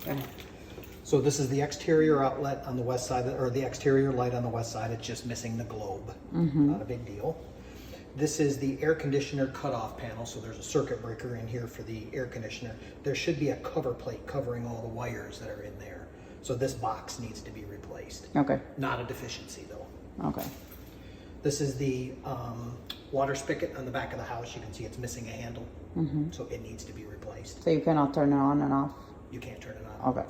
Okay. So this is the exterior outlet on the west side, or the exterior light on the west side. It's just missing the globe. Not a big deal. This is the air conditioner cutoff panel. So there's a circuit breaker in here for the air conditioner. There should be a cover plate covering all the wires that are in there. So this box needs to be replaced. Okay. Not a deficiency though. Okay. This is the water spigot on the back of the house. You can see it's missing a handle. So it needs to be replaced. So you cannot turn it on and off? You can't turn it on. Okay.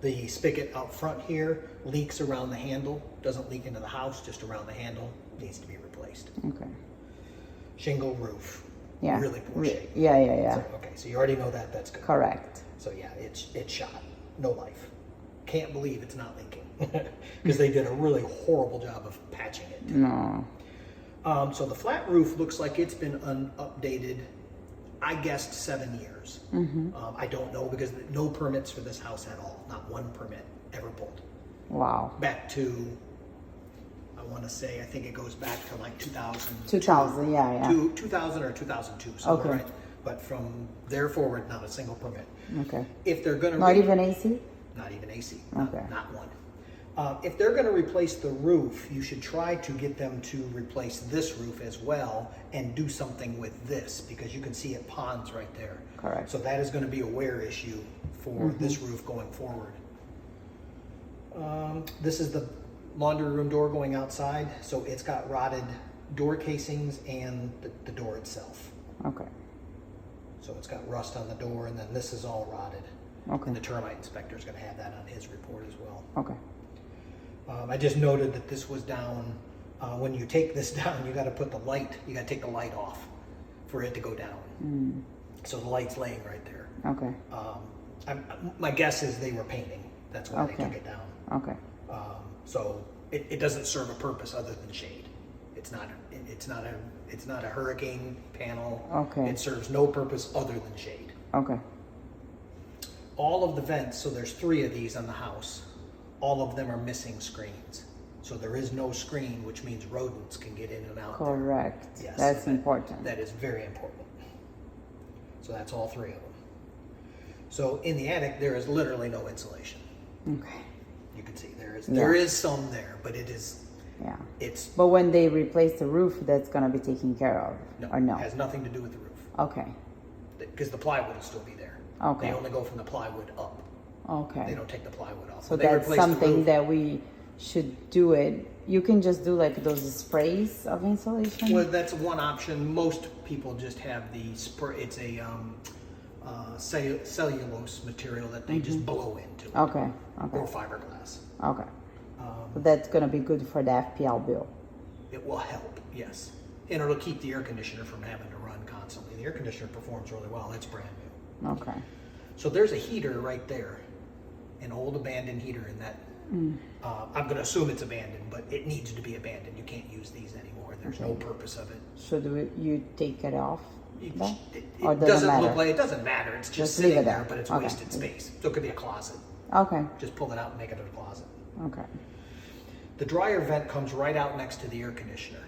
The spigot out front here leaks around the handle. Doesn't leak into the house, just around the handle. Needs to be replaced. Okay. Shingle roof. Yeah. Really poor shape. Yeah. So, okay, so you already know that. That's good. Correct. So yeah, it's shot. No life. Can't believe it's not leaking. Because they did a really horrible job of patching it. No. So the flat roof looks like it's been updated, I guessed 7 years. I don't know because no permits for this house at all. Not one permit ever pulled. Wow. Back to, I want to say, I think it goes back to like 2000. 2000, yeah. 2000 or 2002, somewhere, Okay. right? But from there forward, not a single permit. Okay. If they're going to... Not even AC? Not even AC. Okay. Not one. If they're going to replace the roof, you should try to get them to replace this roof as well and do something with this because you can see it ponds right there. Correct. So that is going to be a wear issue for this roof going forward. This is the laundry room door going outside. So it's got rotted door casings and the door itself. Okay. So it's got rust on the door and then this is all rotted. Okay. And the termite inspector is going to have that on his report as well. Okay. I just noted that this was down. When you take this down, you got to put the light. You got to take the light off for it to go down. So the light's laying right there. Okay. My guess is they were painting. That's why they Okay. took it down. Okay. So it doesn't serve a purpose other than shade. It's not a hurricane panel. Okay. It serves no purpose other than shade. Okay. All of the vents. So there's 3 of these on the house. All of them are missing screens. So there is no screen, which means rodents can get in and out. Correct. Yes, That's that- important. That is very important. So that's all 3 of them. So in the attic, there is literally no insulation. Okay. You can see there is Yeah. there is some there, but Yeah. it's But when they replace the roof, that's gonna be taken care of, or no? has nothing to do with the roof Okay. because the plywood will still be there. Okay. They only go from the plywood up. They Okay. don't take the plywood off. So When they that's replace the something roof- that we should do it. You can just do like those sprays of insulation. Well, that's one option. Most people just have the spray. It's a cellulose material that they just blow into. Okay. Or Okay. fiberglass. Okay. So that's gonna be good for the FPL bill. It will help, yes. And it'll keep the air conditioner from having to run constantly. The air conditioner performs really well. It's brand new. Okay. So there's a heater right there, an old abandoned heater in that. I'm going to assume it's abandoned, but it needs to be abandoned. You can't use these anymore. There's no purpose of it. Should you take it off? That? It Or doesn't matter? look like it doesn't matter. It's just leave sitting it there, there. but it's Okay. wasted space. So it could be a closet. Okay. Just pull it out and make it a closet. Okay. The dryer vent comes right out next to the air conditioner.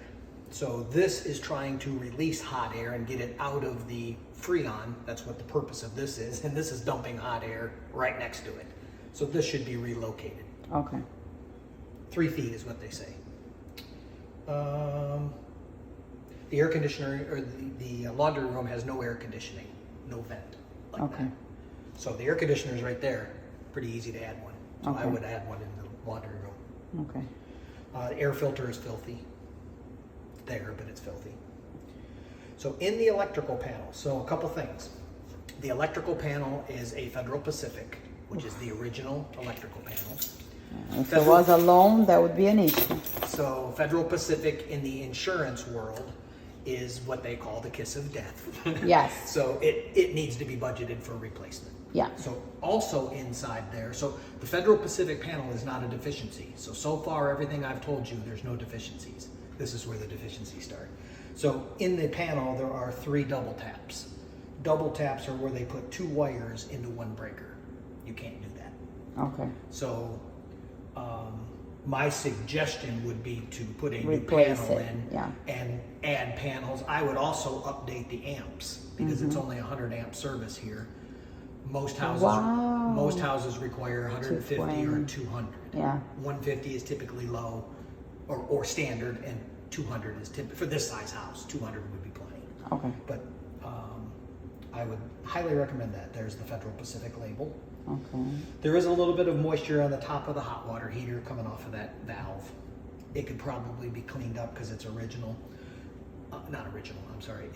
So this is trying to release hot air and get it out of the Freon. That's what the purpose of this is. And this is dumping hot air right next to it. So this should be relocated. Okay. 3 feet is what they say. The air conditioner, or the laundry room has no air conditioning, no vent like Okay. that. So the air conditioner is right there. Pretty easy to add one. So I Okay. would add one in the laundry room. Okay. The air filter is filthy. There, but it's filthy. So in the electrical panel, so a couple things. The electrical panel is a Federal Pacific, which is the original electrical panel. If it was a loan, that would be an issue. So Federal Pacific in the insurance world is what they call the kiss of death. Yes. So it needs to be budgeted for replacement. Yeah. So also inside there, so the Federal Pacific panel is not a deficiency. So far everything I've told you, there's no deficiencies. This is where the deficiencies start. So in the panel, there are 3 double taps. Double taps are where they put 2 wires into 1 breaker. You can't do that. Okay. So my suggestion would be to put a new Replace panel it, in yeah. and add panels. I would also update the amps because it's only 100 amp service here. Most houses, Wow. most houses require 150 or 220. 200. Yeah. 150 is typically low, or standard, and 200 is typical for this size house. 200 would be plenty. Okay. But I would highly recommend that. There's the Federal Pacific label. Okay. There is a little bit of moisture on the top of the hot water heater coming off of that valve. It could probably be cleaned up because it's original. Not original, I'm sorry.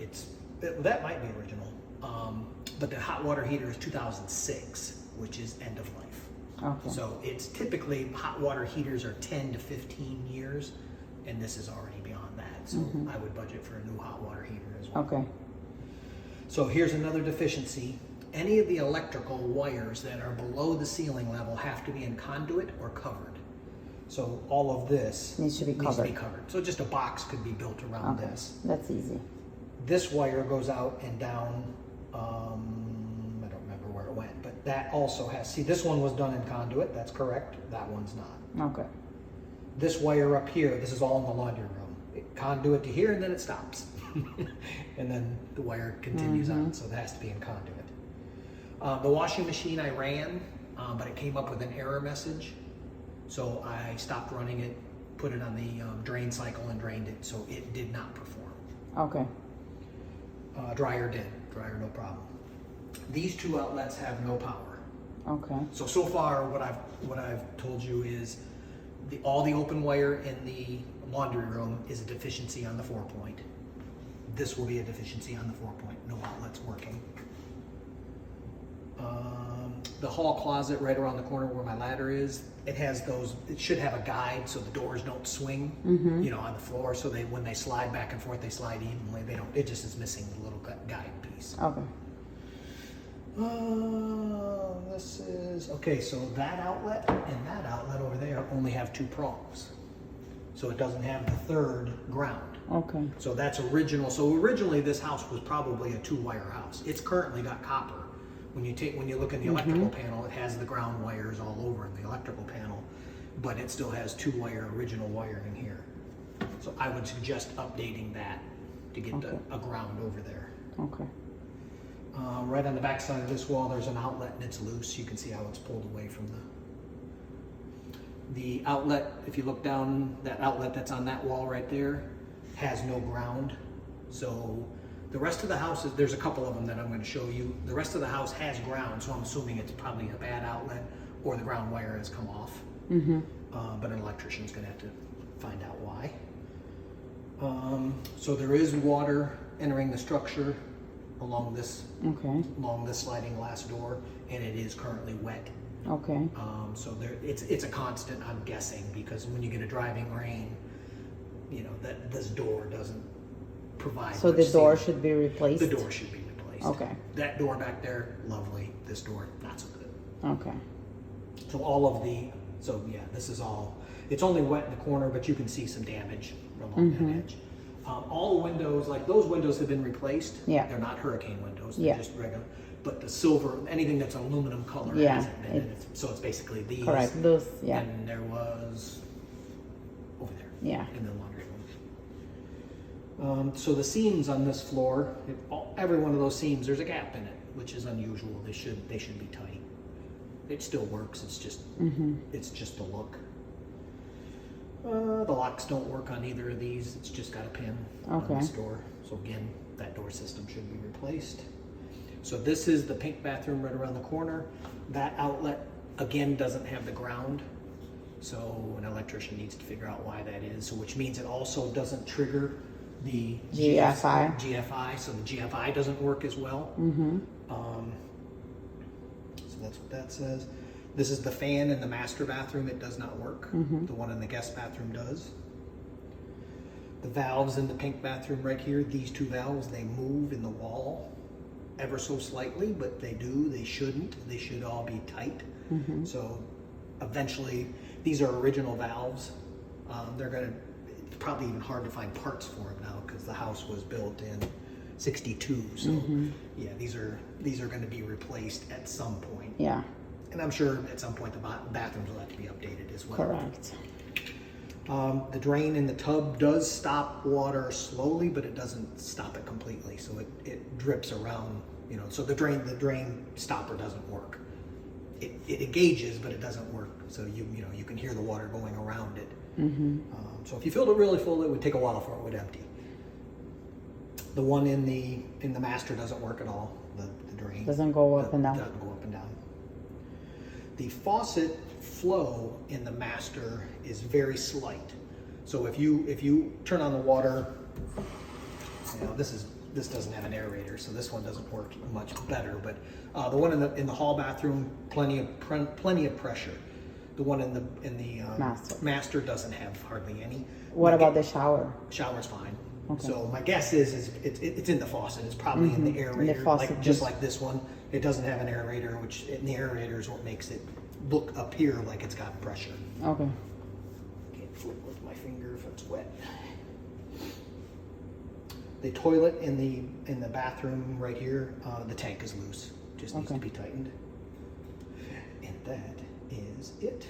That might be original. But the hot water heater is 2006, which is end of life. Okay. So it's typically, hot water heaters are 10 to 15 years, and this is already beyond that. So I would budget for a new hot water heater as well. Okay. So here's another deficiency. Any of the electrical wires that are below the ceiling level have to be in conduit or covered. So all of this Needs to be covered. So just a box could be built around Okay. this. That's easy. This wire goes out and down, I don't remember where it went, but that also has, see, this one was done in conduit, that's correct. That one's not. Okay. This wire up here, this is all in the laundry room. Conduit to here, and then it stops. And then the wire continues on, so it has to be in conduit. The washing machine I ran, but it came up with an error message. So I stopped running it, put it on the drain cycle and drained it, so it did not perform. Okay. Dryer did, dryer no problem. These two outlets have no power. Okay. So far what I've told you is all the open wire in the laundry room is a deficiency on the 4-point. This will be a deficiency on the 4-point, no outlets working. The hall closet right around the corner where my ladder is, it should have a guide so the doors don't swing, you know, on the floor, so when they slide back and forth, they slide evenly. It just is missing the little guide piece. Okay. So that outlet and that outlet over there only have 2 prongs. So it doesn't have the third ground. Okay. So that's original. So originally this house was probably a 2-wire house. It's currently got copper. When you look in the electrical panel, it has the ground wires all over the electrical panel, but it still has 2-wire original wiring here. So I would suggest updating that to get a ground over there. Okay. Right on the back side of this wall, there's an outlet and it's loose. You can see how it's pulled away from the outlet. If you look down, that outlet that's on that wall right there has no ground. So the rest of the house, there's a couple of them that I'm going to show you. The rest of the house has ground, so I'm assuming it's probably a bad outlet or the ground wire has come off. But an electrician's going to have to find out why. So there is water entering the structure along this sliding glass door, and it is currently wet. Okay. So it's a constant, I'm guessing, because when you get a driving rain, you know that this door doesn't provide. So the door should be replaced? The door should be replaced. Okay. That door back there, lovely. This door, not so good. Okay. So this is all, it's only wet in the corner, but you can see some damage along that edge. All the windows, like those windows have been replaced. Yeah. They're not hurricane windows, they're just regular. But the silver, anything that's aluminum color hasn't been. So it's basically these. Correct, those, yeah. And there was over there. Yeah. In the laundry room. So the seams on this floor, every one of those seams, there's a gap in it, which is unusual. They should be tight. It still works. It's just a look. The locks don't work on either of these. It's just got a pin on this door. So again, that door system should be replaced. So this is the pink bathroom right around the corner. That outlet, again, doesn't have the ground. So an electrician needs to figure out why that is. So which means it also doesn't trigger the GFI. So the GFI doesn't work as well. So that's what that says. This is the fan in the master bathroom. It does not work. The one in the guest bathroom does. The valves in the pink bathroom right here, these 2 valves, they move in the wall ever so slightly, but they do. They shouldn't. They should all be tight. So eventually, these are original valves. It's probably even hard to find parts for them now because the house was built in 62. So yeah, these are going to be replaced at some point. Yeah. And I'm sure at some point the bathrooms will have to be updated as well. Correct. The drain in the tub does stop water slowly, but it doesn't stop it completely. So it drips around You know, so the drain stopper doesn't work. It engages, but it doesn't work. So you know you can hear the water going around it. So if you filled it really full, it would take a while for it would empty. The one in the master doesn't work at all. The drain Doesn't go up and down. Doesn't go up and down. The faucet flow in the master is very slight. So if you turn on the water, you know this doesn't have an aerator, so this one doesn't work much better. But the one in the hall bathroom, plenty of pressure. The one in the master doesn't have hardly any. What about the shower? Shower's fine. Okay. So my guess is it's in the faucet. It's probably in the aerator, faucet, just like this one. It doesn't have an aerator, which in the aerator is what makes it look up here like it's got pressure. Okay. Can't flip with my finger if it's wet. The toilet in the bathroom right here, the tank is loose. Just needs to be tightened. And that is it.